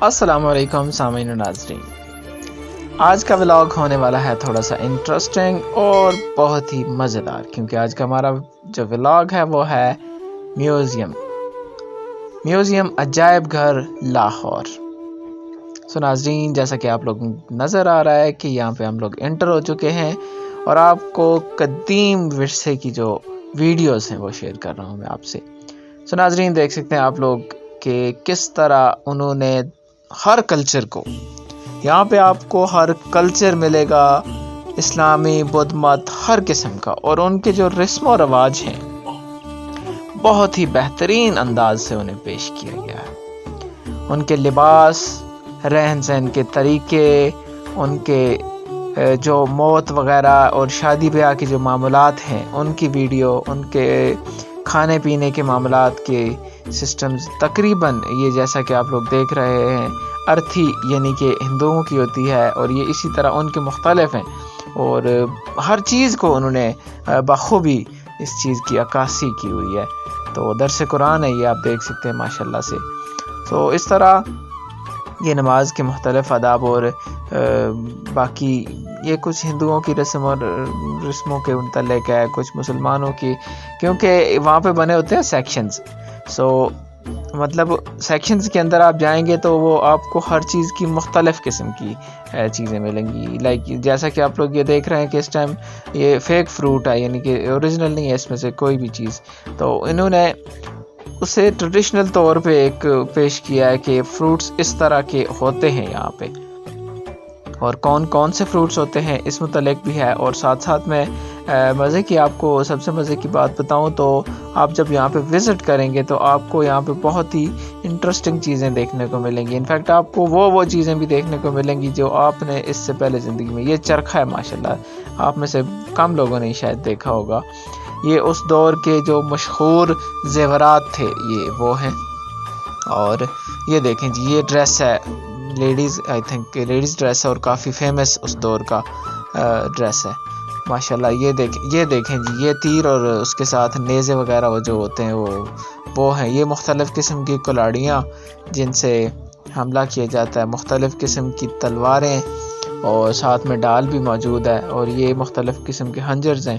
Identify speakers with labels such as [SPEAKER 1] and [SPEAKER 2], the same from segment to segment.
[SPEAKER 1] السلام علیکم سامعین و ناظرین، آج کا ولاگ ہونے والا ہے تھوڑا سا انٹرسٹنگ اور بہت ہی مزیدار، کیونکہ آج کا ہمارا جو ولاگ ہے وہ ہے میوزیم عجائب گھر لاہور۔ سو ناظرین، جیسا کہ آپ لوگ نظر آ رہا ہے کہ یہاں پہ ہم لوگ انٹر ہو چکے ہیں اور آپ کو قدیم ورثے کی جو ویڈیوز ہیں وہ شیئر کر رہا ہوں میں آپ سے۔ سو ناظرین، دیکھ سکتے ہیں آپ لوگ کہ کس طرح انہوں نے ہر کلچر کو، یہاں پہ آپ کو ہر کلچر ملے گا، اسلامی، بدھ مت، ہر قسم کا، اور ان کے جو رسم و رواج ہیں بہت ہی بہترین انداز سے انہیں پیش کیا گیا ہے۔ ان کے لباس، رہن سہن کے طریقے، ان کے جو موت وغیرہ اور شادی بیاہ کے جو معاملات ہیں ان کی ویڈیو، ان کے کھانے پینے کے معاملات کے سسٹمز، تقریباً یہ جیسا کہ آپ لوگ دیکھ رہے ہیں ارتھی یعنی کہ ہندوؤں کی ہوتی ہے، اور یہ اسی طرح ان کے مختلف ہیں، اور ہر چیز کو انہوں نے بخوبی اس چیز کی عکاسی کی ہوئی ہے۔ تو درس قرآن ہے یہ، آپ دیکھ سکتے ہیں ماشاءاللہ سے۔ تو اس طرح یہ نماز کے مختلف آداب اور باقی یہ کچھ ہندوؤں کی رسموں کے متعلق ہے، کچھ مسلمانوں کی، کیونکہ وہاں پہ بنے ہوتے ہیں سیکشنز۔ سو مطلب سیکشنز کے اندر آپ جائیں گے تو وہ آپ کو ہر چیز کی مختلف قسم کی چیزیں ملیں گی، لائک جیسا کہ آپ لوگ یہ دیکھ رہے ہیں کہ اس ٹائم یہ فیک فروٹ ہے، یعنی کہ اوریجنل نہیں ہے اس میں سے کوئی بھی چیز، تو انہوں نے اسے ٹریڈیشنل طور پہ ایک پیش کیا ہے کہ فروٹس اس طرح کے ہوتے ہیں یہاں پہ، اور کون کون سے فروٹس ہوتے ہیں اس متعلق بھی ہے۔ اور ساتھ ساتھ میں مزے کی، آپ کو سب سے مزے کی بات بتاؤں تو آپ جب یہاں پہ وزٹ کریں گے تو آپ کو یہاں پہ بہت ہی انٹرسٹنگ چیزیں دیکھنے کو ملیں گی۔ انفیکٹ آپ کو وہ چیزیں بھی دیکھنے کو ملیں گی جو آپ نے اس سے پہلے زندگی میں، یہ چرخہ ہے ماشاءاللہ، آپ میں سے کم لوگوں نے شاید دیکھا ہوگا۔ یہ اس دور کے جو مشہور زیورات تھے یہ وہ ہیں، اور یہ دیکھیں جی، یہ ڈریس ہے ladies, I think ladies dress ہے، اور کافی فیمس اس دور کا ڈریس ہے ماشاءاللہ۔ یہ دیکھیں جی، یہ تیر اور اس کے ساتھ نیزے وغیرہ وہ جو ہوتے ہیں وہ ہیں۔ یہ مختلف قسم کی کلاڑیاں جن سے حملہ کیا جاتا ہے، مختلف قسم کی تلواریں، اور ساتھ میں ڈال بھی موجود ہے، اور یہ مختلف قسم کے خنجرز ہیں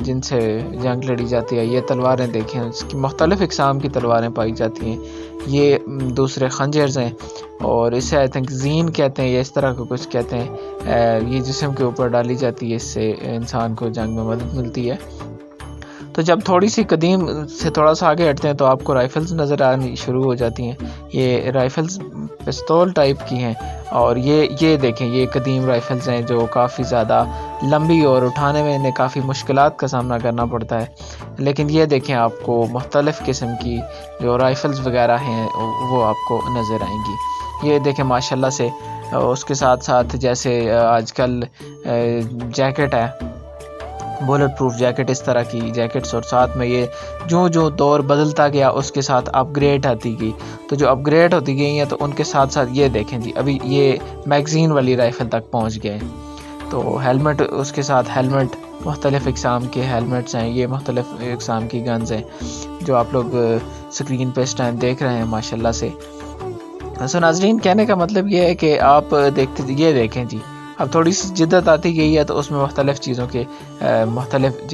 [SPEAKER 1] جن سے جنگ لڑی جاتی ہے۔ یہ تلواریں دیکھیں، اس کی مختلف اقسام کی تلواریں پائی جاتی ہیں۔ یہ دوسرے خنجرز ہیں، اور اسے آئی تھنک زین کہتے ہیں، یا اس طرح کا کچھ کہتے ہیں۔ یہ جسم کے اوپر ڈالی جاتی ہے، اس سے انسان کو جنگ میں مدد ملتی ہے۔ تو جب تھوڑی سی قدیم سے تھوڑا سا آگے ہٹتے ہیں تو آپ کو رائفلز نظر آنی شروع ہو جاتی ہیں۔ یہ رائفلز پستول ٹائپ کی ہیں، اور یہ دیکھیں، یہ قدیم رائفلز ہیں جو کافی زیادہ لمبی، اور اٹھانے میں انہیں کافی مشکلات کا سامنا کرنا پڑتا ہے، لیکن یہ دیکھیں آپ کو مختلف قسم کی جو رائفلز وغیرہ ہیں وہ آپ کو نظر آئیں گی۔ یہ دیکھیں ماشاءاللہ سے، اس کے ساتھ ساتھ جیسے آج کل جیکٹ ہے، بولٹ پروف جیکٹ، اس طرح کی جیکٹس، اور ساتھ میں یہ جو دور بدلتا گیا اس کے ساتھ اپ گریڈ آتی گئی، تو جو اپ گریڈ ہوتی گئی ہیں تو ان کے ساتھ ساتھ یہ دیکھیں جی، ابھی یہ میگزین والی رائفل تک پہنچ گئے ہیں۔ تو ہیلمٹ، اس کے ساتھ ہیلمٹ، مختلف اقسام کے ہیلمٹس ہیں، یہ مختلف اقسام کی گنز ہیں جو آپ لوگ سکرین پہ اس ٹائم دیکھ رہے ہیں ماشاءاللہ سے۔ سو ناظرین، کہنے کا مطلب یہ ہے کہ آپ یہ دیکھیں جی، اب تھوڑی سی جدت آتی گئی ہے تو اس میں مختلف چیزوں کے مختلف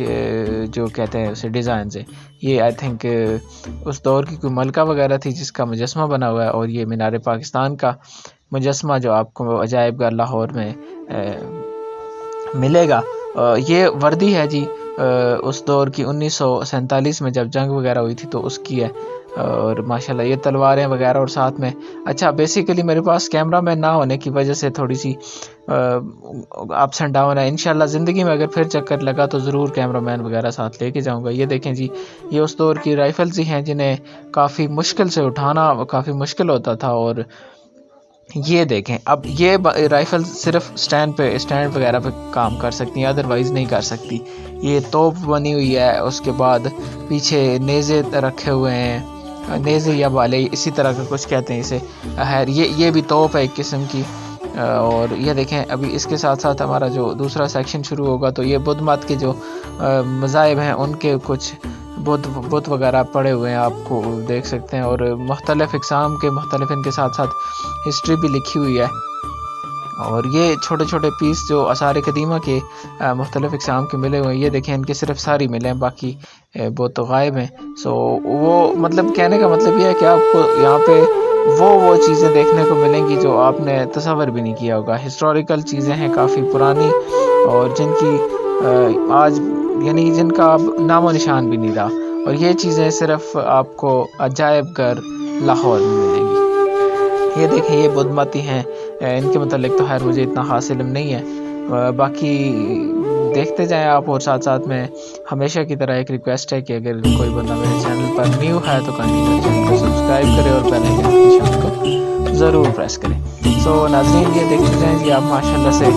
[SPEAKER 1] جو کہتے ہیں اسے ڈیزائنز ہیں۔ یہ آئی تھنک اس دور کی کوئی ملکہ وغیرہ تھی جس کا مجسمہ بنا ہوا ہے، اور یہ مینار پاکستان کا مجسمہ جو آپ کو عجائب گھر لاہور میں ملے گا۔ یہ وردی ہے جی، اس دور کی 1947 میں جب جنگ وغیرہ ہوئی تھی تو اس کی ہے، اور ماشاءاللہ یہ تلواریں وغیرہ، اور ساتھ میں اچھا بیسیکلی میرے پاس کیمرہ مین نہ ہونے کی وجہ سے تھوڑی سی اپس اینڈ ڈاؤن ہے۔ انشاءاللہ زندگی میں اگر پھر چکر لگا تو ضرور کیمرہ مین وغیرہ ساتھ لے کے جاؤں گا۔ یہ دیکھیں جی، یہ اس دور کی رائفلز ہی ہیں جنہیں کافی مشکل سے اٹھانا کافی مشکل ہوتا تھا، اور یہ دیکھیں اب یہ رائفل صرف اسٹینڈ وغیرہ پہ کام کر سکتی ہیں، ادروائز نہیں کر سکتی۔ یہ توپ بنی ہوئی ہے، اس کے بعد پیچھے نیزے رکھے ہوئے ہیں، نیزے یا بالے اسی طرح کا کچھ کہتے ہیں اسے، یہ بھی توپ ہے ایک قسم کی۔ اور یہ دیکھیں ابھی اس کے ساتھ ساتھ ہمارا جو دوسرا سیکشن شروع ہوگا تو یہ بدھ مت کے جو مذاہب ہیں ان کے کچھ بت وغیرہ پڑے ہوئے ہیں، آپ کو دیکھ سکتے ہیں، اور مختلف اقسام کے مختلف ان کے ساتھ ساتھ ہسٹری بھی لکھی ہوئی ہے. اور یہ چھوٹے چھوٹے پیس جو آثار قدیمہ کے مختلف اقسام کے ملے ہوئے ہیں، یہ دیکھیں ان کے صرف ساری ملے ہیں، باقی بت غائب ہیں. سو وہ مطلب کہنے کا مطلب یہ ہے کہ آپ کو یہاں پہ وہ چیزیں دیکھنے کو ملیں گی جو آپ نے تصور بھی نہیں کیا ہوگا. ہسٹوریکل چیزیں ہیں کافی پرانی، اور جن کی آج یعنی جن کا اب نام و نشان بھی نہیں رہا. اور یہ چیزیں صرف آپ کو عجائب گھر لاہور میں ملیں گی. یہ دیکھیں یہ بدھ ماتی ہیں، ان کے متعلق تو خیر مجھے اتنا خاص علم نہیں ہے، باقی دیکھتے جائیں آپ. اور ساتھ ساتھ میں ہمیشہ کی طرح ایک ریکویسٹ ہے کہ اگر کوئی بندہ میرے چینل پر نیو ہے تو کنٹینیو چینل کو سبسکرائب کرے اور بیل آئیکن کے نشان کو ضرور پریس کریں. سو ناظرین یہ دیکھتے جائیں جی آپ ماشاءاللہ سے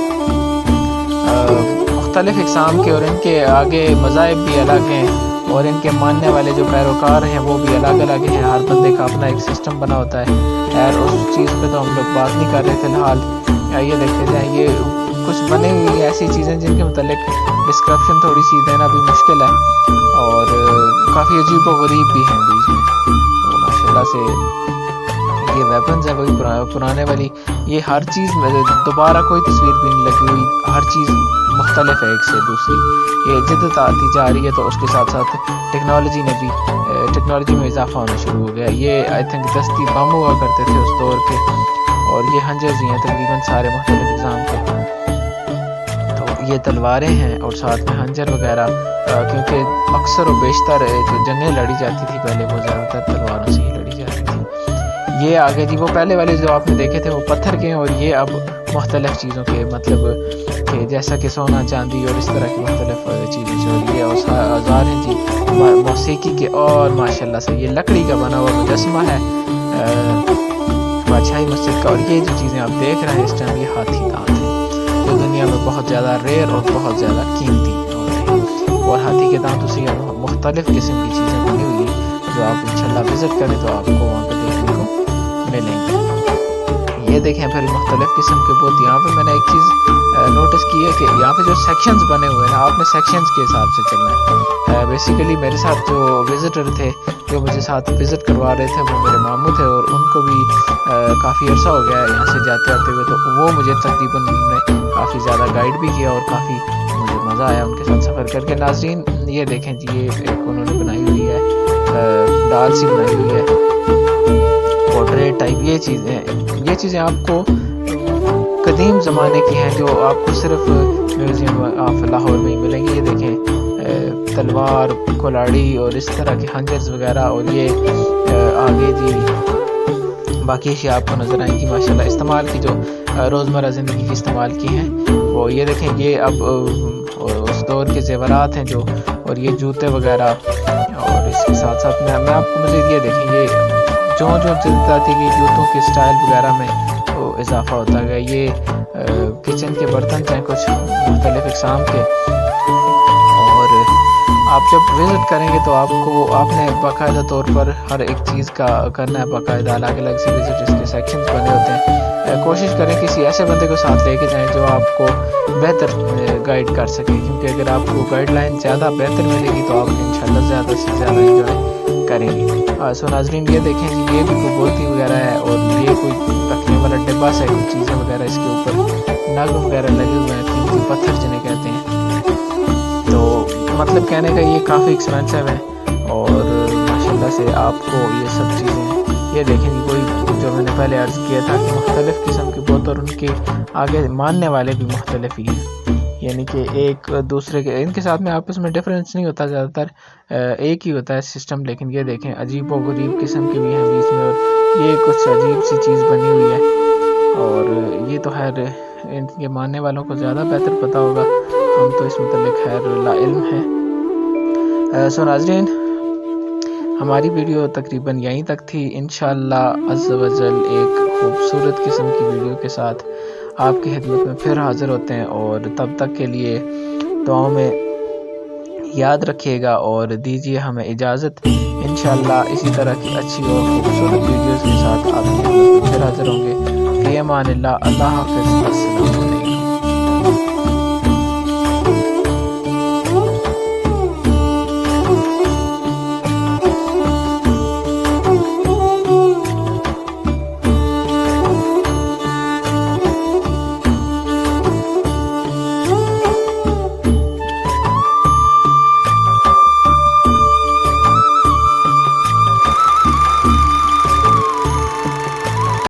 [SPEAKER 1] مختلف اقسام کے، اور ان کے آگے مذاہب بھی الگ ہیں، اور ان کے ماننے والے جو پیروکار ہیں وہ بھی الگ الگ ہیں. ہر بندے کا اپنا ایک سسٹم بنا ہوتا ہے. خیر اس چیز پہ تو ہم لوگ بات نہیں کر رہے فی الحال. یہ دیکھتے جائیں یہ کچھ بنے ہوئی ایسی چیزیں جن کے متعلق ڈسکرپشن تھوڑی سی دینا بھی مشکل ہے، اور کافی عجیب و غریب بھی ہیں بیچ میں. تو ماشاءاللہ سے یہ ویپنز ہے وہی پرانے والی. یہ ہر چیز میں دوبارہ کوئی تصویر بھی نہیں لگی ہوئی، ہر چیز مختلف ہے ایک سے دوسری. یہ جدت آتی جا رہی ہے تو اس کے ساتھ ساتھ ٹیکنالوجی میں اضافہ ہونا شروع ہو گیا. یہ آئی تھنک دستی بم ہوا کرتے تھے اس دور کے، اور یہ ہنجرز ہیں تقریباً سارے مختلف اقسام کے. تو یہ تلواریں ہیں اور ساتھ میں ہنجر وغیرہ، کیونکہ اکثر و بیشتر جو جنگیں لڑی جاتی تھی پہلے وہ زیادہ تر تلواروں سے ہی لڑی جاتی تھی. یہ آگے جی وہ پہلے والے جو آپ نے دیکھے تھے وہ پتھر کے ہیں، اور یہ اب مختلف چیزوں کے مطلب کہ جیسا کہ سونا چاندی اور اس طرح کی مختلف چیزیں جو یہ اوزار ہیں جی موسیقی کے. اور ماشاءاللہ سے یہ لکڑی کا بنا ہوا مجسمہ ہے بادشاہی مسجد کا. اور یہ جو چیزیں آپ دیکھ رہے ہیں اس ٹائم یہ ہاتھی دانت ہیں جو دنیا میں بہت زیادہ ریئر اور بہت زیادہ قیمتی ہوتے ہیں. اور ہاتھی کے دانتوں سے مختلف قسم کی چیزیں بنی ہوئی ہیں جو آپ انشاءاللہ وزٹ کریں تو آپ کو وہاں پہ دیکھنے کو ملیں گے. یہ دیکھیں پھر مختلف قسم کے بت. یہاں پہ میں نے ایک چیز نوٹس کی ہے کہ یہاں پہ جو سیکشنز بنے ہوئے ہیں آپ نے سیکشنز کے حساب سے چلنا ہے. بیسیکلی میرے ساتھ جو وزٹر تھے جو مجھے ساتھ وزٹ کروا رہے تھے وہ میرے ماموں تھے، اور ان کو بھی کافی عرصہ ہو گیا ہے یہاں سے جاتے آتے ہوئے. تو وہ مجھے تقریباً کافی زیادہ گائیڈ بھی کیا اور کافی مجھے مزہ آیا ان کے ساتھ سفر کر کے. ناظرین یہ دیکھیں جی یہ ایک انہوں نے بنائی ہوئی ہے ڈال سی بنائی ہوئی ہے پورٹریٹ ٹائپ. یہ چیزیں آپ کو قدیم زمانے کی ہیں جو آپ کو صرف میوزیم آف لاہور میں ہی ملیں گی. یہ دیکھیں تلوار کلاڑی اور اس طرح کے ہنجرز وغیرہ، اور یہ آگے جی باقی اشیاء آپ کو نظر آئیں گی ماشاءاللہ استعمال کی جو روزمرہ زندگی کی استعمال کی ہیں وہ. یہ دیکھیں یہ اب اس دور کے زیورات ہیں جو، اور یہ جوتے وغیرہ. اور اس کے ساتھ ساتھ میں آپ کو مزید یہ دیکھیں یہ جو چلتا تھی کہ جوتوں کے سٹائل وغیرہ میں تو اضافہ ہوتا گیا. یہ کچن کے برتن ہیں کچھ مختلف اقسام کے. اور آپ جب وزٹ کریں گے تو آپ نے باقاعدہ طور پر ہر ایک چیز کا کرنا ہے باقاعدہ الگ الگ سے وزٹ. اس کے سیکشنز بنے ہوتے ہیں. کوشش کریں کسی ایسے بندے کو ساتھ لے کے جائیں جو آپ کو بہتر گائیڈ کر سکے، کیونکہ اگر آپ کو گائیڈ لائن زیادہ بہتر ملے گی تو آپ انشاءاللہ زیادہ سے زیادہ انجوائے کریں گے. سو ناظرین یہ دیکھیں جی یہ بھی کوئی بولتی وغیرہ ہے، اور یہ کوئی رکھنے والا ڈبہ سے کچھ چیزیں وغیرہ اس کے اوپر نگ وغیرہ لگے ہوئے ہیں، قیمتی پتھر جنہیں کہتے ہیں. تو مطلب کہنے کا یہ کافی ایکسپینسو ہے، اور ماشاءاللہ سے آپ کو یہ سب چیزیں یہ دیکھیں گے. کوئی جو میں نے پہلے عرض کیا تھا کہ مختلف قسم کے بت، اور ان کے آگے ماننے والے بھی مختلف ہی ہیں، یعنی کہ ایک دوسرے کے ان کے ساتھ میں آپس میں ڈفرینس نہیں ہوتا، زیادہ تر ایک ہی ہوتا ہے سسٹم. لیکن یہ دیکھیں عجیب و غریب قسم کے بھی ہیں بیچ میں، اور یہ کچھ عجیب سی چیز بنی ہوئی ہے. اور یہ تو خیر ان کے ماننے والوں کو زیادہ بہتر پتہ ہوگا، ہم تو اس متعلق خیر لا علم ہیں. سو ناظرین ہماری ویڈیو تقریباً یہیں تک تھی. انشاءاللہ عز و جل ایک خوبصورت قسم کی ویڈیو کے ساتھ آپ کی خدمت میں پھر حاضر ہوتے ہیں، اور تب تک کے لیے دعاؤں میں یاد رکھیے گا اور دیجیے ہمیں اجازت. انشاءاللہ اسی طرح کی اچھی اور خوبصورت ویڈیوز کے ساتھ آپ کی خدمت میں پھر حاضر ہوں گے. فی امان اللہ. اللہ حافظ. السلام علیکم.